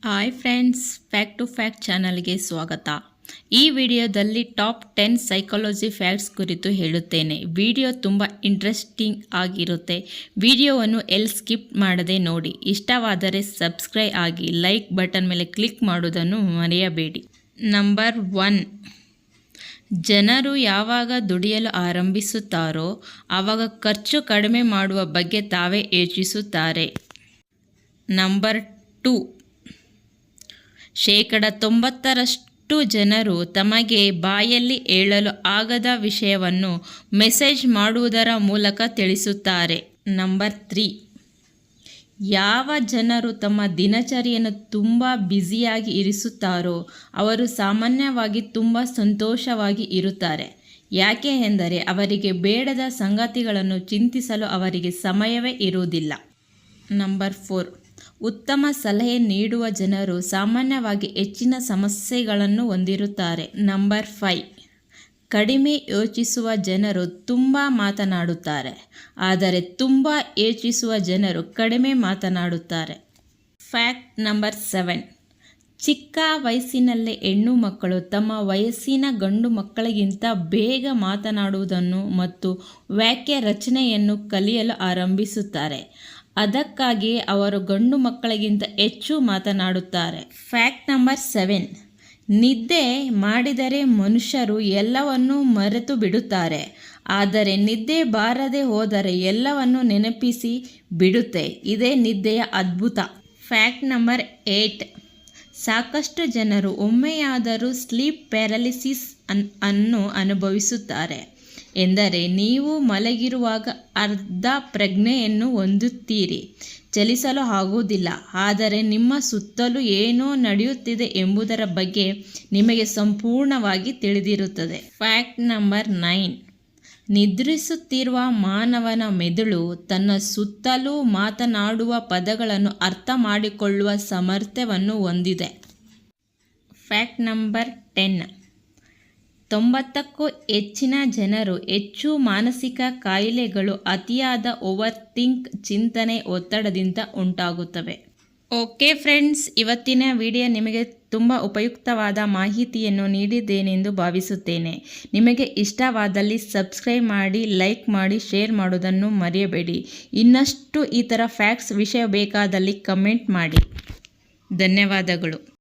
Hi friends, fact to fact ಚಾನಲ್ಗೆ ಸ್ವಾಗತ. ಈ ವಿಡಿಯೋದಲ್ಲಿ ಟಾಪ್ 10 ಸೈಕಾಲಜಿ ಫ್ಯಾಕ್ಟ್ಸ್ ಕುರಿತು ಹೇಳುತ್ತೇನೆ. ವಿಡಿಯೋ ತುಂಬ ಇಂಟ್ರೆಸ್ಟಿಂಗ್ ಆಗಿರುತ್ತೆ. ವಿಡಿಯೋವನ್ನು ಸ್ಕಿಪ್ ಮಾಡದೆ ನೋಡಿ. ಇಷ್ಟವಾದರೆ ಸಬ್ಸ್ಕ್ರೈಬ್ ಆಗಿ, ಲೈಕ್ ಬಟನ್ ಮೇಲೆ ಕ್ಲಿಕ್ ಮಾಡುವುದನ್ನು ಮರೆಯಬೇಡಿ. ನಂಬರ್ 1, ಜನರು ಯಾವಾಗ ದುಡಿಯಲು ಆರಂಭಿಸುತ್ತಾರೋ ಆವಾಗ ಖರ್ಚು ಕಡಿಮೆ ಮಾಡುವ ಬಗ್ಗೆ ತಾವೇ ಯೋಚಿಸುತ್ತಾರೆ. ನಂಬರ್ 2, 90% ಜನರು ತಮಗೆ ಬಾಯಲ್ಲಿ ಹೇಳಲು ಆಗದ ವಿಷಯವನ್ನು ಮೆಸೇಜ್ ಮಾಡುವುದರ ಮೂಲಕ ತಿಳಿಸುತ್ತಾರೆ. ನಂಬರ್ 3, ಯಾವ ಜನರು ತಮ್ಮ ದಿನಚರಿಯನ್ನು ತುಂಬ ಬ್ಯುಸಿಯಾಗಿ ಇರಿಸುತ್ತಾರೋ ಅವರು ಸಾಮಾನ್ಯವಾಗಿ ತುಂಬ ಸಂತೋಷವಾಗಿ ಇರುತ್ತಾರೆ. ಯಾಕೆ ಎಂದರೆ ಅವರಿಗೆ ಬೇಡದ ಸಂಗತಿಗಳನ್ನು ಚಿಂತಿಸಲು ಅವರಿಗೆ ಸಮಯವೇ ಇರುವುದಿಲ್ಲ. ನಂಬರ್ 4, ಉತ್ತಮ ಸಲಹೆ ನೀಡುವ ಜನರು ಸಾಮಾನ್ಯವಾಗಿ ಹೆಚ್ಚಿನ ಸಮಸ್ಯೆಗಳನ್ನು ಹೊಂದಿರುತ್ತಾರೆ. ನಂಬರ್ 5, ಕಡಿಮೆ ಯೋಚಿಸುವ ಜನರು ತುಂಬ ಮಾತನಾಡುತ್ತಾರೆ, ಆದರೆ ತುಂಬ ಯೋಚಿಸುವ ಜನರು ಕಡಿಮೆ ಮಾತನಾಡುತ್ತಾರೆ. ಫ್ಯಾಕ್ಟ್ ನಂಬರ್ 7, ಚಿಕ್ಕ ವಯಸ್ಸಿನಲ್ಲೇ ಹೆಣ್ಣು ಮಕ್ಕಳು ತಮ್ಮ ವಯಸ್ಸಿನ ಗಂಡು ಮಕ್ಕಳಿಗಿಂತ ಬೇಗ ಮಾತನಾಡುವುದನ್ನು ಮತ್ತು ವಾಕ್ಯ ರಚನೆಯನ್ನು ಕಲಿಯಲು ಆರಂಭಿಸುತ್ತಾರೆ. ಅದಕ್ಕಾಗಿಯೇ ಅವರು ಗಂಡು ಮಕ್ಕಳಿಗಿಂತ ಹೆಚ್ಚು ಮಾತನಾಡುತ್ತಾರೆ. ಫ್ಯಾಕ್ಟ್ ನಂಬರ್ 7, ನಿದ್ದೆ ಮಾಡಿದರೆ ಮನುಷ್ಯರು ಎಲ್ಲವನ್ನೂ ಮರೆತು ಬಿಡುತ್ತಾರೆ, ಆದರೆ ನಿದ್ದೆ ಬಾರದೆ ಹೋದರೆ ಎಲ್ಲವನ್ನು ನೆನಪಿಸಿ ಬಿಡುತ್ತೆ. ಇದೇ ನಿದ್ದೆಯ ಅದ್ಭುತ. ಫ್ಯಾಕ್ಟ್ ನಂಬರ್ 8, ಸಾಕಷ್ಟು ಜನರು ಒಮ್ಮೆಯಾದರೂ ಸ್ಲೀಪ್ ಪ್ಯಾರಲಿಸಿಸ್ ಅನ್ನು ಅನುಭವಿಸುತ್ತಾರೆ. ಎಂದರೆ ನೀವು ಮಲಗಿರುವಾಗ ಅರ್ಧ ಪ್ರಜ್ಞೆಯನ್ನು ಹೊಂದುತ್ತೀರಿ, ಚಲಿಸಲು ಆಗುವುದಿಲ್ಲ, ಆದರೆ ನಿಮ್ಮ ಸುತ್ತಲೂ ಏನೋ ನಡೆಯುತ್ತಿದೆ ಎಂಬುದರ ಬಗ್ಗೆ ನಿಮಗೆ ಸಂಪೂರ್ಣವಾಗಿ ತಿಳಿದಿರುತ್ತದೆ. ಫ್ಯಾಕ್ಟ್ ನಂಬರ್ 9, ನಿದ್ರಿಸುತ್ತಿರುವ ಮಾನವನ ಮೆದುಳು ತನ್ನ ಸುತ್ತಲೂ ಮಾತನಾಡುವ ಪದಗಳನ್ನು ಅರ್ಥ ಮಾಡಿಕೊಳ್ಳುವ ಸಾಮರ್ಥ್ಯವನ್ನು ಹೊಂದಿದೆ. ಫ್ಯಾಕ್ಟ್ ನಂಬರ್ 10, 90ಕ್ಕೂ ಹೆಚ್ಚಿನ ಜನರು ಹೆಚ್ಚು ಮಾನಸಿಕ ಕಾಯಿಲೆಗಳು ಅತಿಯಾದ ಓವರ್ಥಿಂಕ್ ಚಿಂತನೆ ಒತ್ತಡದಿಂದ ಉಂಟಾಗುತ್ತವೆ. ಓಕೆ ಫ್ರೆಂಡ್ಸ್, ಇವತ್ತಿನ ವಿಡಿಯೋ ನಿಮಗೆ ತುಂಬ ಉಪಯುಕ್ತವಾದ ಮಾಹಿತಿಯನ್ನು ನೀಡಿದ್ದೇನೆಂದು ಭಾವಿಸುತ್ತೇನೆ. ನಿಮಗೆ ಇಷ್ಟವಾದಲ್ಲಿ ಸಬ್ಸ್ಕ್ರೈಬ್ ಮಾಡಿ, ಲೈಕ್ ಮಾಡಿ, ಶೇರ್ ಮಾಡೋದನ್ನು ಮರೆಯಬೇಡಿ. ಇನ್ನಷ್ಟು ಈ ಥರ ಫ್ಯಾಕ್ಟ್ಸ್ ವಿಷಯ ಬೇಕಾದಲ್ಲಿ ಕಮೆಂಟ್ ಮಾಡಿ. ಧನ್ಯವಾದಗಳು.